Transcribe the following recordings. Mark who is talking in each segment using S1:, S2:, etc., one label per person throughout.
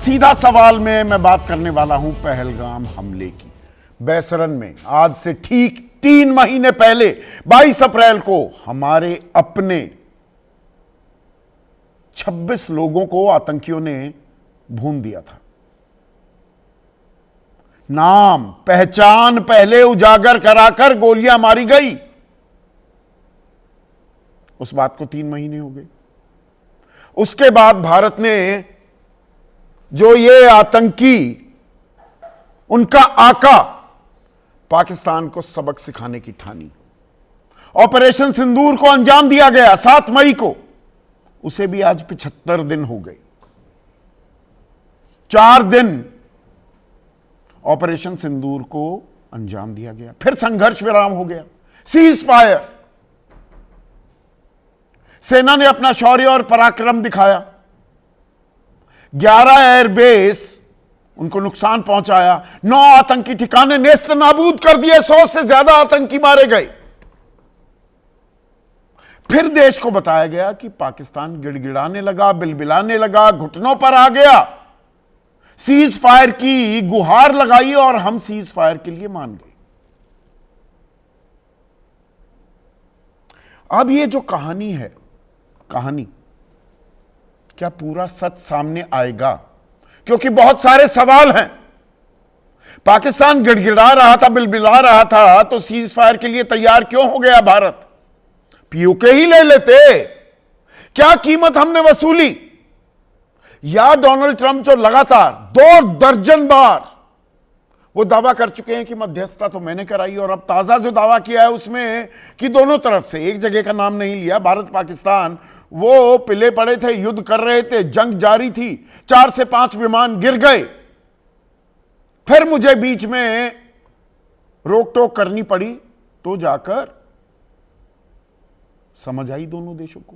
S1: सीधा सवाल में मैं बात करने वाला हूं पहलगाम हमले की। बैसरन में आज से ठीक 3 महीने पहले 22 अप्रैल को हमारे अपने 26 लोगों को आतंकियों ने भून दिया था। नाम पहचान पहले उजागर कराकर गोलियां मारी गई। उस बात को 3 महीने हो गए। उसके बाद भारत ने जो ये आतंकी, उनका आका, पाकिस्तान को सबक सिखाने की ठानी। ऑपरेशन सिंदूर को अंजाम दिया गया 7 मई को। उसे भी आज 75 दिन हो गए। 4 दिन ऑपरेशन सिंदूर को अंजाम दिया गया। फिर संघर्ष विराम हो गया, सीज फायर। सेना ने अपना शौर्य और पराक्रम दिखाया। 11 एयरबेस उनको नुकसान पहुंचाया। 9 आतंकी ठिकाने नेस्त नाबूद कर दिए। 100 से ज्यादा आतंकी मारे गए। फिर देश को बताया गया कि पाकिस्तान गिड़गिड़ाने लगा, बिलबिलाने लगा, घुटनों पर आ गया, सीज फायर की गुहार लगाई और हम सीज फायर के लिए मान गए। अब ये जो कहानी है, क्या पूरा सच सामने आएगा? क्योंकि बहुत सारे सवाल हैं। पाकिस्तान गिड़गिड़ा रहा था, बिलबिला रहा था, तो सीज फायर के लिए तैयार क्यों हो गया भारत? पीओके ही ले लेते। क्या कीमत हमने वसूली? या डोनाल्ड ट्रंप जो लगातार 2 दर्जन बार वो दावा कर चुके हैं कि मध्यस्थता तो मैंने कराई, और अब ताजा जो दावा किया है उसमें कि दोनों तरफ से, एक जगह का नाम नहीं लिया, भारत पाकिस्तान वो पिले पड़े थे, युद्ध कर रहे थे, जंग जारी थी, 4 से 5 विमान गिर गए। फिर मुझे बीच में रोक टोक करनी पड़ी, तो जाकर समझ आई दोनों देशों को।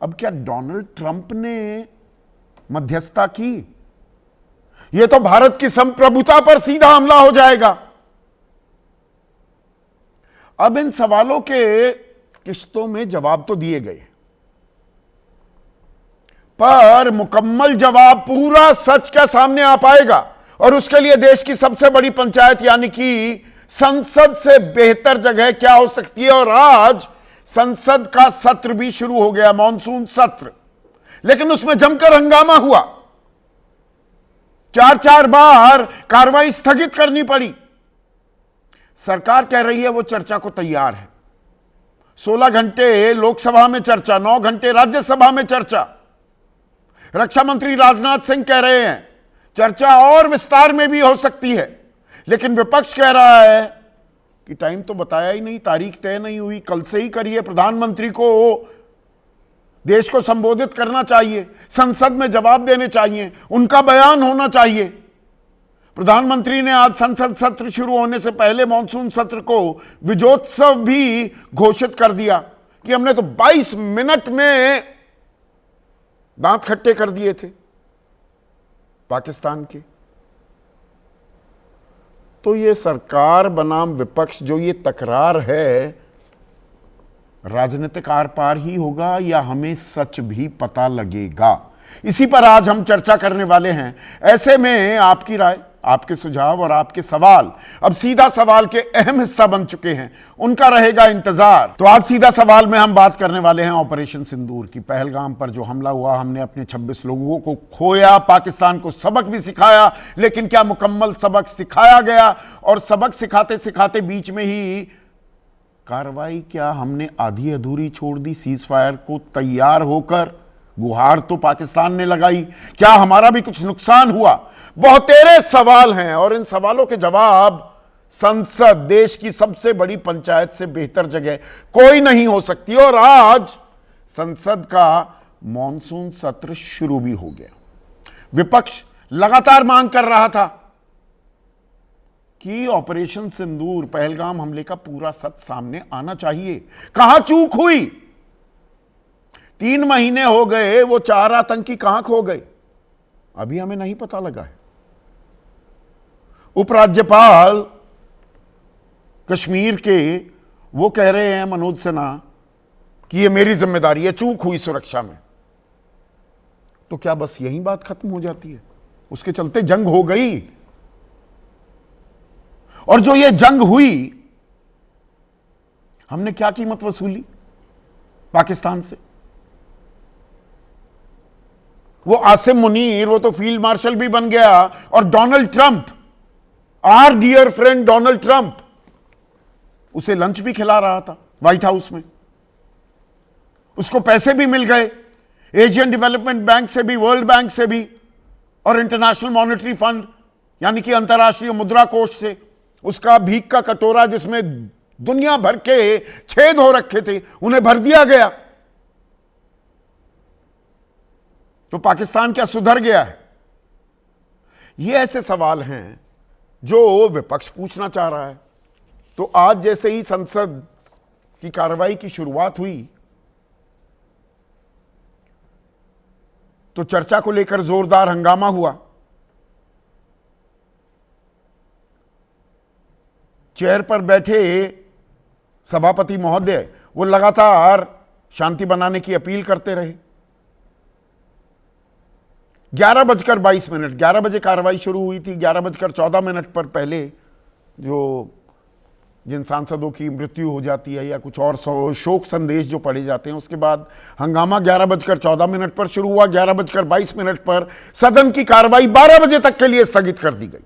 S1: अब क्या डोनाल्ड ट्रंप ने मध्यस्थता की? यह तो भारत की संप्रभुता पर सीधा हमला हो जाएगा। अब इन सवालों के किश्तों में जवाब तो दिए गए, पर मुकम्मल जवाब, पूरा सच क्या सामने आ पाएगा? और उसके लिए देश की सबसे बड़ी पंचायत यानी कि संसद से बेहतर जगह क्या हो सकती है? और आज संसद का सत्र भी शुरू हो गया, मॉनसून सत्र, लेकिन उसमें जमकर हंगामा हुआ। 4 बार कार्रवाई स्थगित करनी पड़ी। सरकार कह रही है वो चर्चा को तैयार है। 16 घंटे लोकसभा में चर्चा, 9 घंटे राज्यसभा में चर्चा। रक्षा मंत्री राजनाथ सिंह कह रहे हैं चर्चा और विस्तार में भी हो सकती है, लेकिन विपक्ष कह रहा है कि टाइम तो बताया ही नहीं, तारीख तय नहीं हुई, कल से ही करिए। प्रधानमंत्री को देश को संबोधित करना चाहिए, संसद में जवाब देने चाहिए, उनका बयान होना चाहिए। प्रधानमंत्री ने आज संसद सत्र शुरू होने से पहले मॉनसून सत्र को विजयोत्सव भी घोषित कर दिया कि हमने तो 22 मिनट में दांत खट्टे कर दिए थे पाकिस्तान के। तो ये सरकार बनाम विपक्ष जो ये तकरार है, राजनीतिक आर पार ही होगा या हमें सच भी पता लगेगा? इसी पर आज हम चर्चा करने वाले हैं। ऐसे में आपकी राय, आपके सुझाव और आपके सवाल अब सीधा सवाल के अहम हिस्सा बन चुके हैं। उनका रहेगा इंतजार। तो आज सीधा सवाल में हम बात करने वाले हैं ऑपरेशन सिंदूर की। पहलगाम पर जो हमला हुआ, हमने अपने 26 लोगों को खोया, पाकिस्तान को सबक भी सिखाया, लेकिन क्या मुकम्मल सबक सिखाया गया? और सबक सिखाते सिखाते बीच में ही कार्रवाई क्या हमने आधी अधूरी छोड़ दी? सीज फायर को तैयार होकर गुहार तो पाकिस्तान ने लगाई, क्या हमारा भी कुछ नुकसान हुआ? बहुतेरे सवाल हैं और इन सवालों के जवाब संसद, देश की सबसे बड़ी पंचायत से बेहतर जगह कोई नहीं हो सकती। और आज संसद का मॉनसून सत्र शुरू भी हो गया। विपक्ष लगातार मांग कर रहा था कि ऑपरेशन सिंदूर, पहलगाम हमले का पूरा सच सामने आना चाहिए। कहां चूक हुई? 3 महीने हो गए, वो 4 आतंकी कहां खो गए? अभी हमें नहीं पता लगा है। उपराज्यपाल कश्मीर के वो कह रहे हैं, मनोज सिन्हा, कि ये मेरी जिम्मेदारी है, चूक हुई सुरक्षा में। तो क्या बस यही बात खत्म हो जाती है? उसके चलते जंग हो गई, और जो ये जंग हुई, हमने क्या कीमत वसूली पाकिस्तान से? वो आसिम मुनीर, वो तो फील्ड मार्शल भी बन गया, और Donald Trump, our dear friend Donald Trump, उसे लंच भी खिला रहा था व्हाइट हाउस में। उसको पैसे भी मिल गए एशियन डेवलपमेंट बैंक से भी, वर्ल्ड बैंक से भी, और इंटरनेशनल मॉनेटरी फंड यानी कि अंतर्राष्ट्रीय मुद्रा कोष से। उसका भीख का कटोरा जिसमें दुनिया भर के छेद हो रखे थे, उन्हें भर दिया गया। तो पाकिस्तान क्या सुधर गया है? ये ऐसे सवाल हैं जो विपक्ष पूछना चाह रहा है। तो आज जैसे ही संसद की कार्रवाई की शुरुआत हुई, तो चर्चा को लेकर जोरदार हंगामा हुआ। चेयर पर बैठे सभापति महोदय वो लगातार शांति बनाने की अपील करते रहे। 11:22, 11 बजे कार्रवाई शुरू हुई थी। 11:14 पर पहले जिन सांसदों की मृत्यु हो जाती है या कुछ और शोक संदेश जो पढ़े जाते हैं, उसके बाद हंगामा 11:14 पर शुरू हुआ। 11:22 पर सदन की कार्रवाई 12 बजे तक के लिए स्थगित कर दी गई।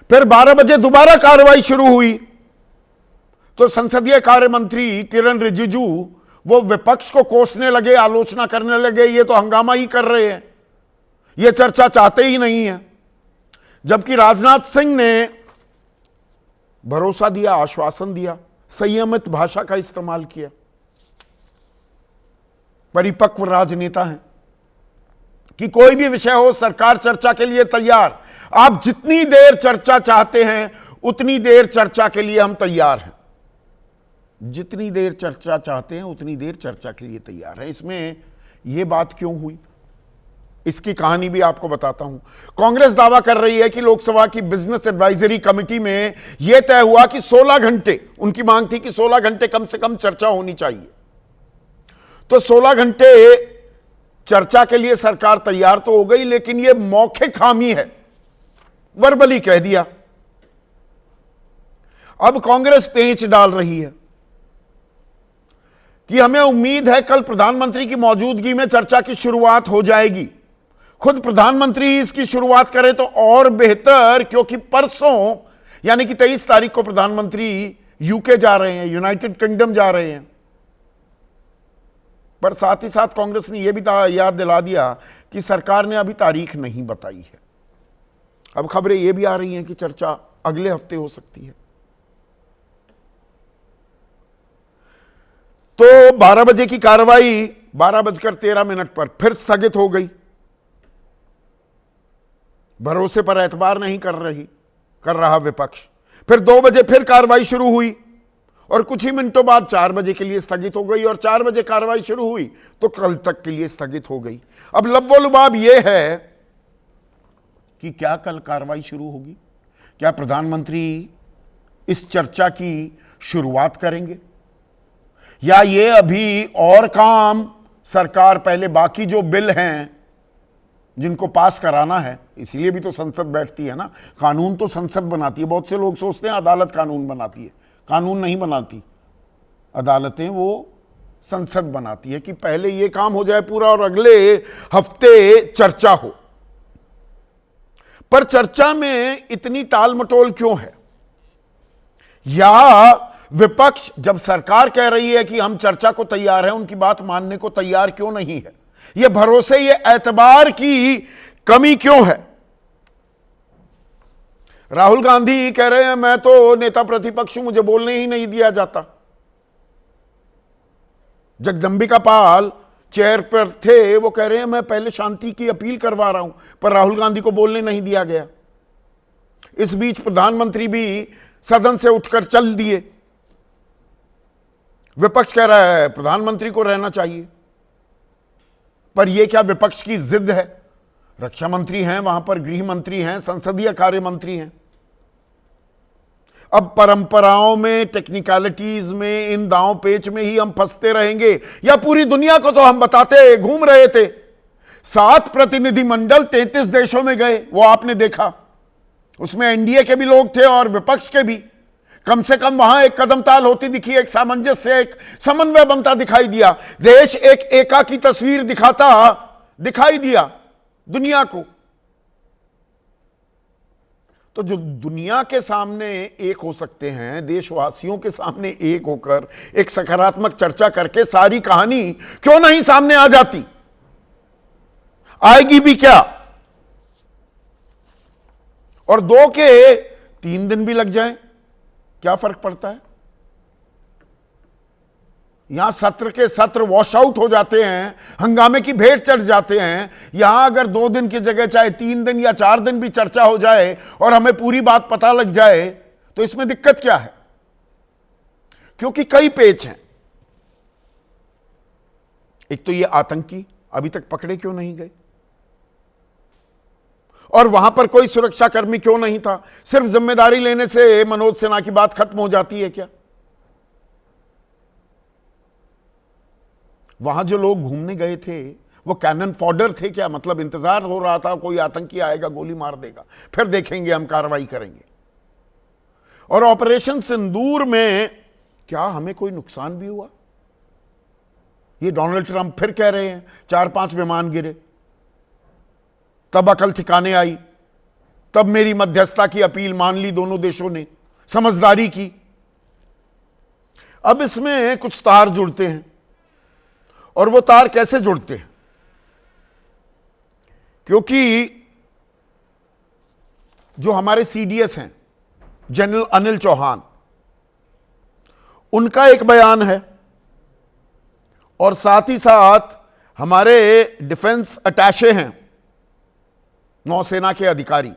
S1: फिर 12 बजे दोबारा कार्रवाई शुरू हुई, तो संसदीय कार्य मंत्री किरण रिजिजू वो विपक्ष को कोसने लगे, आलोचना करने लगे, ये तो हंगामा ही कर रहे हैं, ये चर्चा चाहते ही नहीं है। जबकि राजनाथ सिंह ने भरोसा दिया, आश्वासन दिया, संयमित भाषा का इस्तेमाल किया। परिपक्व राजनेता हैं कि कोई भी विषय हो, सरकार चर्चा के लिए तैयार। आप जितनी देर चर्चा चाहते हैं उतनी देर चर्चा के लिए हम तैयार हैं। जितनी देर चर्चा चाहते हैं उतनी देर चर्चा के लिए तैयार है। इसमें यह बात क्यों हुई, इसकी कहानी भी आपको बताता हूं। कांग्रेस दावा कर रही है कि लोकसभा की बिजनेस एडवाइजरी कमेटी में यह तय हुआ कि 16 घंटे, उनकी मांग थी कि 16 घंटे कम से कम चर्चा होनी चाहिए। तो 16 घंटे चर्चा के लिए सरकार तैयार तो हो गई, लेकिन यह मौखिक हामी है, वर्बली कह दिया। अब कांग्रेस पेंच डाल रही है कि हमें उम्मीद है कल प्रधानमंत्री की मौजूदगी में चर्चा की शुरुआत हो जाएगी। खुद प्रधानमंत्री इसकी शुरुआत करें तो और बेहतर, क्योंकि परसों यानी कि 23 तारीख को प्रधानमंत्री यूके जा रहे हैं, यूनाइटेड किंगडम जा रहे हैं। पर साथ ही साथ कांग्रेस ने यह भी याद दिला दिया कि सरकार ने अभी तारीख नहीं बताई है। अब खबरें यह भी आ रही हैं कि चर्चा अगले हफ्ते हो सकती है। तो 12 बजे की कार्रवाई 12:13 पर फिर स्थगित हो गई। भरोसे पर एतबार नहीं कर रहा विपक्ष। फिर 2 बजे फिर कार्रवाई शुरू हुई, और कुछ ही मिनटों बाद 4 बजे के लिए स्थगित हो गई, और 4 बजे कार्रवाई शुरू हुई तो कल तक के लिए स्थगित हो गई। अब लब्बो-लुबाब यह है कि क्या कल कार्रवाई शुरू होगी? क्या प्रधानमंत्री इस चर्चा की शुरुआत करेंगे, या ये अभी और काम सरकार पहले बाकी जो बिल हैं जिनको पास कराना है, इसीलिए भी तो संसद बैठती है ना। कानून तो संसद बनाती है। बहुत से लोग सोचते हैं अदालत कानून बनाती है। कानून नहीं बनाती अदालतें, वो संसद बनाती है कि पहले ये काम हो जाए पूरा और अगले हफ्ते चर्चा हो। पर चर्चा में इतनी टाल मटोल क्यों है? या विपक्ष जब सरकार कह रही है कि हम चर्चा को तैयार हैं, उनकी बात मानने को तैयार क्यों नहीं है? यह भरोसे, यह एतबार की कमी क्यों है? राहुल गांधी कह रहे हैं मैं तो नेता प्रतिपक्ष हूं, मुझे बोलने ही नहीं दिया जाता। जगदंबिका पाल चेयर पर थे, वो कह रहे हैं मैं पहले शांति की अपील करवा रहा हूं, पर राहुल गांधी को बोलने नहीं दिया गया। इस बीच प्रधानमंत्री भी सदन से उठकर चल दिए। विपक्ष कह रहा है प्रधानमंत्री को रहना चाहिए। पर यह क्या विपक्ष की जिद है? रक्षा मंत्री हैं वहां पर, गृह मंत्री हैं, संसदीय कार्य मंत्री हैं। अब परंपराओं में, टेक्निकलिटीज में, इन दांव पेच में ही हम फंसते रहेंगे, या पूरी दुनिया को तो हम बताते घूम रहे थे 7 प्रतिनिधिमंडल 33 देशों में गए, वो आपने देखा। उसमें एनडीए के भी लोग थे और विपक्ष के भी। कम से कम वहां एक कदमताल होती दिखी, एक सामंजस्य, एक समन्वय बनता दिखाई दिया। देश एक एका की तस्वीर दिखाई दिया दुनिया को। तो जो दुनिया के सामने एक हो सकते हैं, देशवासियों के सामने एक होकर एक सकारात्मक चर्चा करके सारी कहानी क्यों नहीं सामने आ जाती? आएगी भी क्या? और 2 के 3 दिन भी लग जाए, क्या फर्क पड़ता है? यहां सत्र के सत्र वॉश आउट हो जाते हैं, हंगामे की भेंट चढ़ जाते हैं। यहां अगर 2 दिन की जगह चाहे 3 दिन या 4 दिन भी चर्चा हो जाए और हमें पूरी बात पता लग जाए, तो इसमें दिक्कत क्या है? क्योंकि कई पेच हैं। एक तो ये आतंकी अभी तक पकड़े क्यों नहीं गए, और वहां पर कोई सुरक्षाकर्मी क्यों नहीं था? सिर्फ जिम्मेदारी लेने से मनोज सिन्हा की बात खत्म हो जाती है क्या? वहां जो लोग घूमने गए थे वो कैनन फॉडर थे क्या? मतलब इंतजार हो रहा था कोई आतंकी आएगा, गोली मार देगा, फिर देखेंगे, हम कार्रवाई करेंगे। और ऑपरेशन सिंदूर में क्या हमें कोई नुकसान भी हुआ? ये डोनाल्ड ट्रंप फिर कह रहे हैं 4-5 विमान गिरे, तब अकल ठिकाने आई, तब मेरी मध्यस्थता की अपील मान ली दोनों देशों ने, समझदारी की। अब इसमें कुछ तार जुड़ते हैं, और वो तार कैसे जुड़ते हैं? क्योंकि जो हमारे सीडीएस हैं, जनरल अनिल चौहान, उनका एक बयान है, और साथ ही साथ हमारे डिफेंस अटैचे हैं, नौसेना के अधिकारी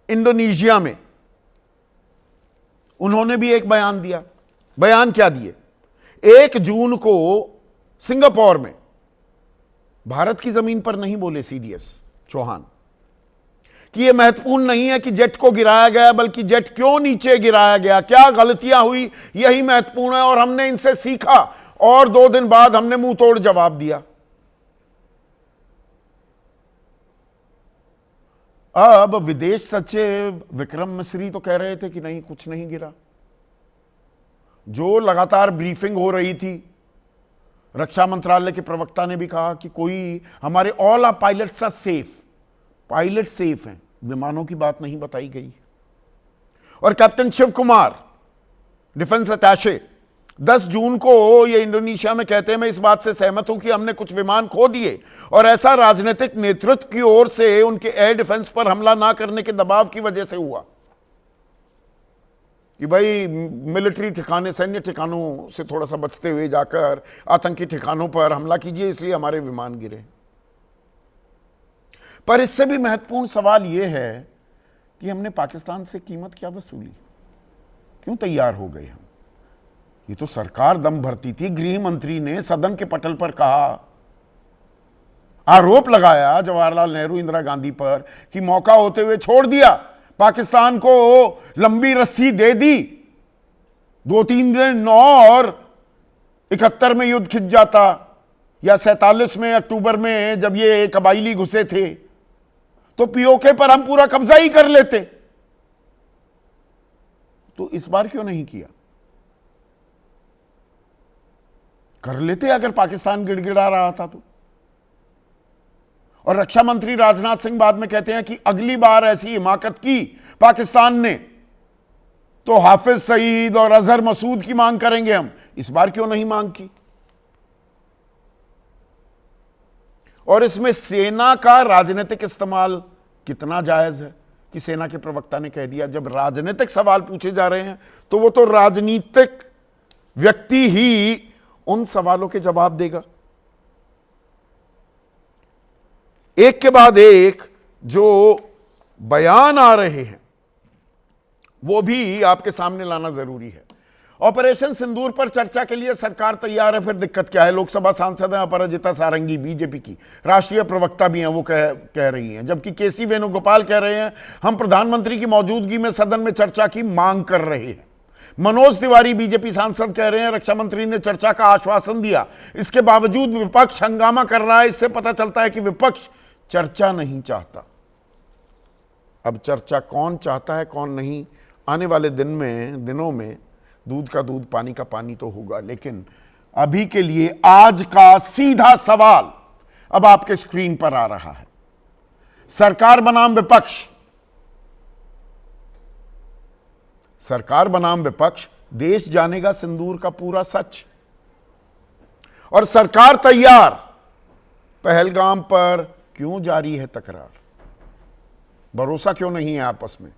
S1: इंडोनेशिया में, उन्होंने भी एक बयान दिया। बयान क्या दिए? 1 जून को सिंगापुर में, भारत की जमीन पर नहीं बोले सीडीएस चौहान, कि यह महत्वपूर्ण नहीं है कि जेट को गिराया गया, बल्कि जेट क्यों नीचे गिराया गया, क्या गलतियां हुई, यही महत्वपूर्ण है, और हमने इनसे सीखा। और 2 दिन बाद हमने मुंह तोड़ जवाब दिया। अब विदेश सचिव विक्रम मिस्री तो कह रहे थे कि नहीं, कुछ नहीं गिरा। जो लगातार ब्रीफिंग हो रही थी, रक्षा मंत्रालय के प्रवक्ता ने भी कहा कि कोई हमारे all our pilots are safe, pilot safe हैं, विमानों की बात नहीं बताई गई। और captain Shiv Kumar, defence attache, 10 जून को ये इंडोनेशिया में कहते हैं, मैं इस बात से सहमत हूं कि हमने कुछ विमान खो दिए, और ऐसा राजनीतिक नेतृत्व की ओर से उनके एयर डिफेंस पर हमला ना करने के दबाव की वजह से हुआ, कि भाई मिलिट्री ठिकाने, सैन्य ठिकानों से थोड़ा सा बचते हुए जाकर आतंकी ठिकानों पर हमला कीजिए, इसलिए हमारे विमान गिरे। पर इससे भी महत्वपूर्ण सवाल यह है कि हमने पाकिस्तान से कीमत क्या वसूली, क्यों तैयार हो गए हम? ये तो सरकार दम भरती थी। गृह मंत्री ने सदन के पटल पर कहा, आरोप लगाया जवाहरलाल नेहरू, इंदिरा गांधी पर कि मौका होते हुए छोड़ दिया, पाकिस्तान को लंबी रस्सी दे दी, 2-3 दिन और 71 में युद्ध खिंच जाता, या 47 में अक्टूबर में जब ये कबाइली घुसे थे, तो पीओके पर हम पूरा कब्जा ही कर लेते। तो इस बार क्यों नहीं किया? कर लेते अगर पाकिस्तान गिड़गिड़ा रहा था तो। और रक्षा मंत्री राजनाथ सिंह बाद में कहते हैं कि अगली बार ऐसी हिमाकत की पाकिस्तान ने तो हाफिज सईद और अजहर मसूद की मांग करेंगे हम। इस बार क्यों नहीं मांग की? और इसमें सेना का राजनीतिक इस्तेमाल कितना जायज है कि सेना के प्रवक्ता ने कह दिया, जब राजनीतिक सवाल पूछे जा रहे हैं तो वो तो राजनीतिक व्यक्ति ही उन सवालों के जवाब देगा। एक के बाद एक जो बयान आ रहे हैं वो भी आपके सामने लाना जरूरी है। ऑपरेशन सिंदूर पर चर्चा के लिए सरकार तैयार है, फिर दिक्कत क्या है? लोकसभा सांसद हैं अपराजिता सारंगी, बीजेपी की राष्ट्रीय प्रवक्ता भी हैं, वो कह रही हैं, जबकि केसी वेणुगोपाल कह रहे हैं हम प्रधानमंत्री की मौजूदगी में सदन में चर्चा की मांग कर रहे हैं। मनोज तिवारी बीजेपी सांसद कह रहे हैं रक्षा मंत्री ने चर्चा का आश्वासन दिया, इसके बावजूद विपक्ष हंगामा कर रहा है। इससे पता चलता है कि विपक्ष चर्चा नहीं चाहता। अब चर्चा कौन चाहता है कौन नहीं, आने वाले दिनों में दूध का दूध पानी का पानी तो होगा। लेकिन अभी के लिए आज का सीधा सवाल अब आपके स्क्रीन पर आ रहा है। सरकार बनाम विपक्ष, सरकार बनाम विपक्ष, देश जानेगा सिंदूर का पूरा सच। और सरकार तैयार, पहलगाम पर क्यों जारी है तकरार? भरोसा क्यों नहीं है आपस में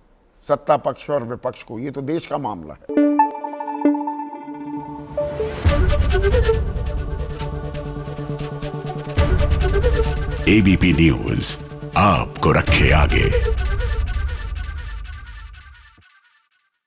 S1: सत्ता पक्ष और विपक्ष को? यह तो देश का मामला है।
S2: एबीपी न्यूज आपको रखे आगे।